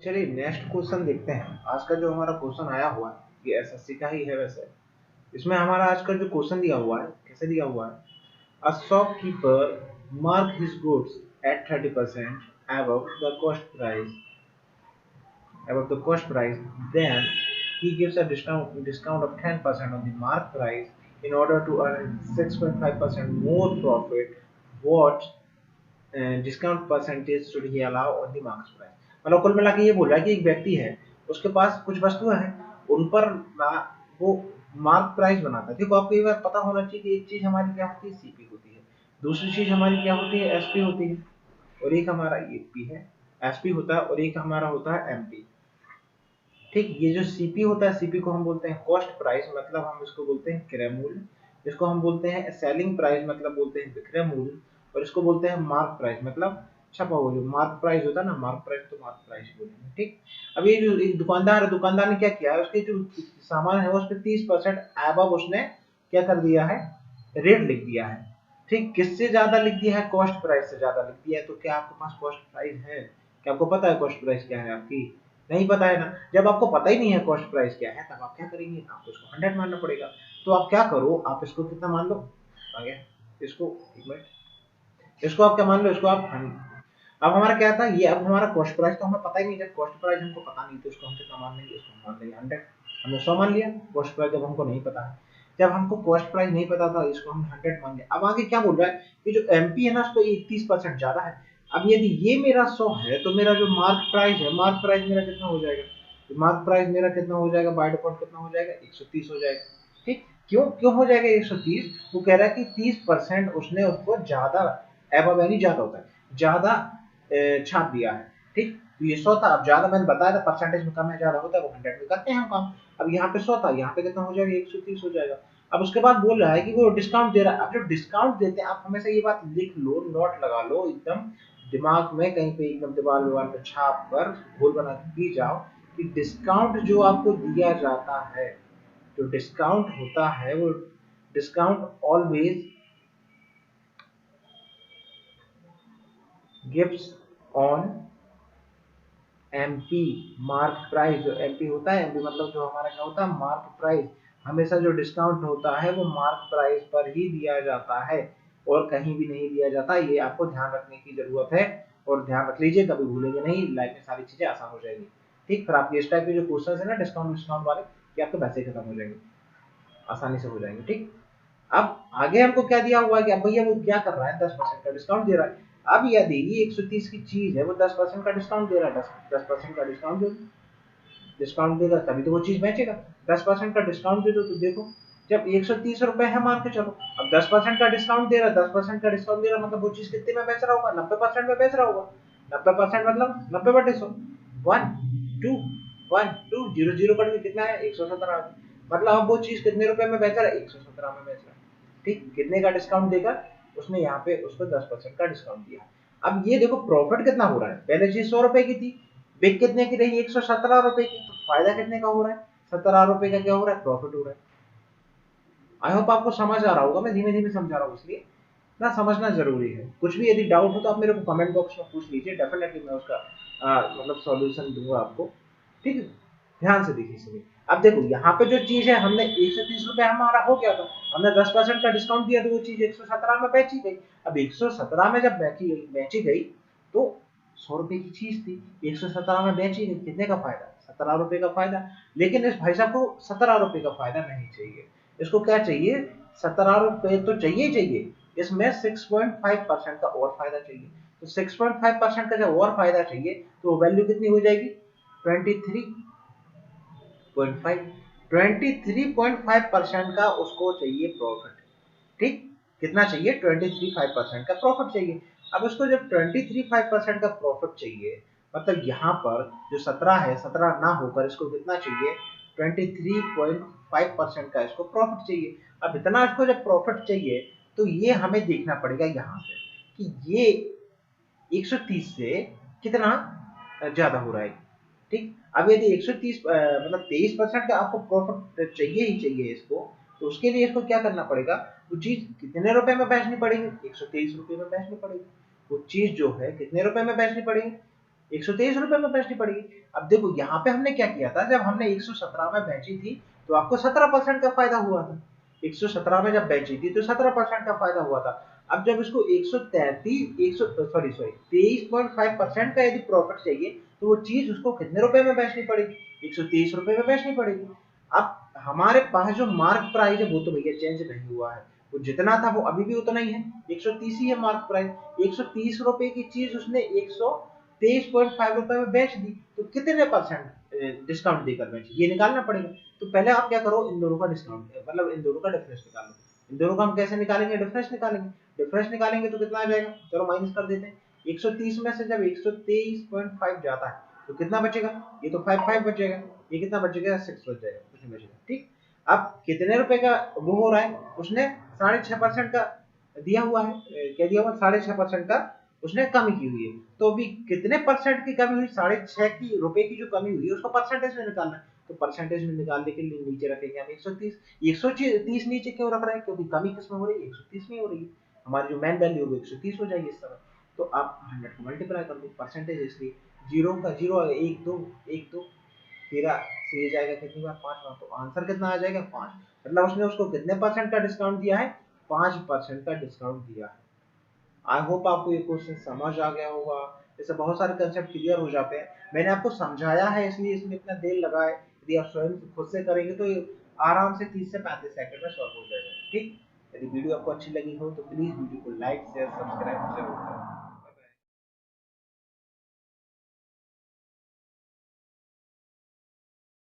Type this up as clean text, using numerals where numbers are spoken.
चलिए next question देखते हैं। आज का जो हमारा क्वेश्चन आया हुआ है ये एसएससी का ही है वैसे। इसमें हमारा आज का जो क्वेश्चन दिया हुआ है कैसे दिया हुआ है। A shopkeeper mark his goods at 30% above the cost price, then he gives a discount of 10% on the mark price in order to earn 6.5% more profit. What discount percentage should he allow on the marks price. मतलब कुल मिला के ये बोल रहा है कि एक व्यक्ति है, उसके पास कुछ वस्तुएं हैं, उन पर वो मार्क प्राइस बनाता है। देखो आपको ये बात पता होना चाहिए कि एक चीज हमारी क्या होती है, सीपी होती है, दूसरी चीज हमारी क्या होती है, एसपी होती है, और एक हमारा ईपी है, एसपी होता है, और एक हमारा होता है एमपी। ठीक, ये जो सीपी होता है, सीपी को हम बोलते हैं कॉस्ट प्राइस, मतलब हम इसको बोलते हैं क्रय मूल्य। इसको हम बोलते हैं सेलिंग प्राइस, मतलब बोलते हैं विक्रय मूल्य। और इसको बोलते हैं मार्क प्राइस, मतलब छपा हुआ जो मार्क प्राइस होता है ना, मार्क प्राइस तो मार्क प्राइस ही बोलेंगे। ठीक, अब ये जो एक दुकानदार है, दुकानदार ने क्या किया है, उसके जो सामान है उस पर 30% एबव उसने क्या कर दिया है, रेट लिख दिया है। ठीक, किससे ज्यादा लिख दिया है, कॉस्ट प्राइस से ज्यादा लिख दिया है। तो क्या आपके पास कॉस्ट प्राइस है? क्या आपको पता है कॉस्ट प्राइस क्या है आपकी? नहीं पता है ना। जब आपको पता ही नहीं है कॉस्ट प्राइस क्या है, तब आप क्या करेंगे, आपको इसको 100 मानना पड़ेगा। तो आप क्या करो, आप इसको कितना मान लो, आ गया इसको, एक मिनट, इसको आप क्या मान लो, इसको आप अब हमारा क्या था, ये अब हमारा कॉस्ट प्राइस तो हमें पता ही नहीं, जब कॉस्ट प्राइस हमको पता नहीं तो इसको हम कितना मान लेंगे, इसको मान लेंगे 100। हमने 100 मान लिया कॉस्ट प्राइस, जब हमको नहीं पता है। जब हमको कॉस्ट प्राइस नहीं पता था, इसको हम 100 मान लिया। अब आगे क्या बोल रहा है कि जो एमपी है ना, उस पर 30% ज्यादा है। अब यदि ये मेरा 100 है, तो मेरा जो मार्क प्राइस है, मार्क प्राइस मेरा कितना हो जाएगा, मार्क प्राइस मेरा कितना हो जाएगा, बाय डिफॉल्ट कितना हो जाएगा, 130 हो जाएगा। ठीक, क्यों क्यों हो जाएगा 130? वो कह रहा है कि 30% उसने उसको ज्यादा, एबव यानी ज्यादा होता है, ज्यादा छाप दिया है। ठीक, तो ये 100 था, अब ज्यादा मैंने बताया था परसेंटेज में कम है ज्यादा होता है, वो 100 में करते हैं हम काम। अब यहाँ पे 100 था, यहाँ पे कितना हो जाएगा, 130 हो जाएगा। अब उसके बाद बोल रहा है कि वो डिस्काउंट दे रहा है। अब जो डिस्काउंट देते हैं, आप हमेशा ये बात लिख लो, नोट लगा लो एकदम दिमाग में, कहीं पे एकदम दीवार दीवार पे छाप कर गोल बना के पी जाओ कि डिस्काउंट जो आपको दिया जाता है, जो डिस्काउंट होता है, वो discount always gives on MP mark price. जो एमपी होता है, एमपी मतलब जो हमारा क्या होता है, मार्क प्राइस। हमेशा जो डिस्काउंट होता है वो मार्क प्राइस पर ही दिया जाता है, और कहीं भी नहीं दिया जाता। ये आपको ध्यान रखने की जरूरत है, और ध्यान रख लीजिए, कभी भूलेंगे नहीं, लाइफ में सारी चीजें आसान हो जाएगी। ठीक, फिर आपके इस टाइप के जो क्वेश्चन है ना, डिस्काउंट डिस्काउंट वाले, ये आपके वैसे ही खत्म हो जाएंगे, आसानी से हो जाएंगे। ठीक, अब आगे हमको क्या दिया हुआ है कि अब भैया वो क्या कर रहा है, 10% का डिस्काउंट दे रहा है। अब यदि ये 130 की चीज है, वो 10% का डिस्काउंट दे रहा है, 10% का डिस्काउंट दे, डिस्काउंट देगा तभी तो वो चीज बेचेगा। 10% का डिस्काउंट दे दो तो देखो, जब 130 रुपए है मान के चलो, अब 10% का डिस्काउंट दे रहा है, 10% का डिस्काउंट दे रहा है, मतलब वो चीज कितने में बेच रहा होगा, 90% में बेच रहा होगा। 90% मतलब 90/100, 1 2 1 2 0 0 कट में कितना है, 117। मतलब अब वो चीज कितने रुपए में बेच रहा है, 117 में बेच रहा है। ठीक, कितने का डिस्काउंट देगा, उसने यहाँ पे उसको 10% का डिस्काउंट दिया। अब ये देखो प्रॉफिट कितना हो रहा है, पहले चीज 100 रुपए की थी, बिक कितने की रही, 117 रुपए की, तो फायदा कितने का हो रहा है, 17 रुपए का क्या हो रहा है, प्रॉफिट हो रहा है। आई होप आपको समझ आ रहा होगा, मैं धीमे धीमे समझा रहा हूँ, इसलिए ना समझना जरूरी है। कुछ भी यदि डाउट हो तो आप मेरे को कमेंट बॉक्स में पूछ लीजिए, डेफिनेटली मैं उसका मतलब सॉल्यूशन दूंगा आपको। ठीक है, ध्यान से देखिए सभी। अब देखो यहाँ पे जो चीज है, हमने 130 रुपए हमारा हो गया था, हमने 10% का डिस्काउंट दिया, तो वो चीज 117 में बेची गई। अब 117 में जब बेची गई, तो 100 रुपए की चीज थी, 117 में बेची गई, कितने का फायदा, 17 रुपए का फायदा। लेकिन इस भाई साहब को 17 रुपए का फायदा नहीं चाहिए, इसको क्या चाहिए, 17 रुपए तो चाहिए ही चाहिए, इसमें 6.5% का और फायदा चाहिए। तो 6.5% का जब और फायदा चाहिए, तो वैल्यू कितनी हो जाएगी, 23.5। 23.5% का उसको चाहिए प्रॉफिट। ठीक, कितना चाहिए, 23.5% का प्रॉफिट चाहिए। अब उसको जब 23.5% का प्रॉफिट चाहिए, मतलब यहाँ पर जो 17 है, 17 ना होकर इसको कितना चाहिए, 23.5% का इसको प्रॉफिट चाहिए। अब इतना इसको जब प्रॉफिट चाहिए, तो ये हमें देखना पड़ेगा यहाँ से कि ये 130 से कितना ज्यादा हो रहा है। ठीक, अब यदि 130 मतलब 23% का आपको प्रॉफिट चाहिए ही चाहिए इसको, तो उसके लिए इसको क्या करना पड़ेगा, वो चीज कितने रुपए में बेचनी पड़ेगी, 123 रुपए में बेचनी पड़ेगी। वो चीज जो है कितने रुपए में बेचनी पड़ेगी, 123 रुपए में बेचनी पड़ेगी। अब देखो यहाँ पे हमने क्या किया था, जब हमने 117 में बेची थी तो आपको 17% का फायदा हुआ था। 117 में जब बेची थी तो 17% का फायदा हुआ था। अब जब इसको 133 100 सॉरी सॉरी 23.5% का यदि प्रॉफिट चाहिए तो वो चीज उसको कितने रुपए में बेचनी पड़ेगी, 123 रुपए में बेचनी पड़ेगी। अब हमारे पास जो मार्क प्राइस है वो तो भैया चेंज नहीं हुआ है, वो जितना था वो अभी भी उतना ही है, 130 ही है मार्क प्राइस। 130 रुपए की चीज उसने 123.5 रुपए में बेच दी, तो कितने परसेंट डिस्काउंट देकर बेची ये निकालना पड़ेगा। तो पहले आप क्या करो, इन दोनों का डिस्काउंट मतलब इन दोनों का डिफरेंस निकालो। इन दोनों का हम कैसे निकालेंगे, डिफरेंस निकालेंगे। डिफरेंस निकालेंगे तो कितना आ जाएगा, चलो माइनस कर देते हैं। 130 में से जब 123.5 जाता है तो कितना बचेगा, ये तो 5 बचेगा, ये कितना बचेगा 6 बच जाएगा, कुछ नहीं बचेगा। ठीक, अब कितने रुपए का वो हो रहा है, उसने 6.5% का दिया हुआ है, क्या दिया हुआ, 6.5% का उसने कमी की हुई है। तो अभी कितने परसेंट की कमी हुई, 6.5 की रुपए की जो कमी हुई है उसको परसेंटेज में निकालना है। तो परसेंटेज में निकालने के लिए नीचे रखेंगे हम 130। 130 नीचे क्यों रख रहे हैं, क्योंकि कमी किसमें हो रही है, 130 में हो रही है। हमारी जो मेन वैल्यू होगी 130 हो जाएगी इस समय। तो आप 100 को मल्टीप्लाई कर दो, परसेंटेज इसलिए जीरो का जीरो आएगा, एक दो एक दो, तेरा ये जाएगा कितनी बार, 5 बार, तो आंसर कितना आ जाएगा 5। मतलब उसने उसको कितने परसेंट का डिस्काउंट दिया है, 5% का डिस्काउंट दिया है। आई होप आपको ये क्वेश्चन समझ आ गया होगा। इससे बहुत सारे कंसेप्ट क्लियर हो जाते हैं। मैंने आपको समझाया है इसलिए इसमें इतना देर लगा है, यदि आप स्वयं खुद से करेंगे तो ये आराम से 30 से 35 सेकंड में सॉल्व हो जाएगा। ठीक, यदि वीडियो आपको अच्छी लगी हो तो प्लीज वीडियो को लाइक शेयर सब्सक्राइब जरूर करें।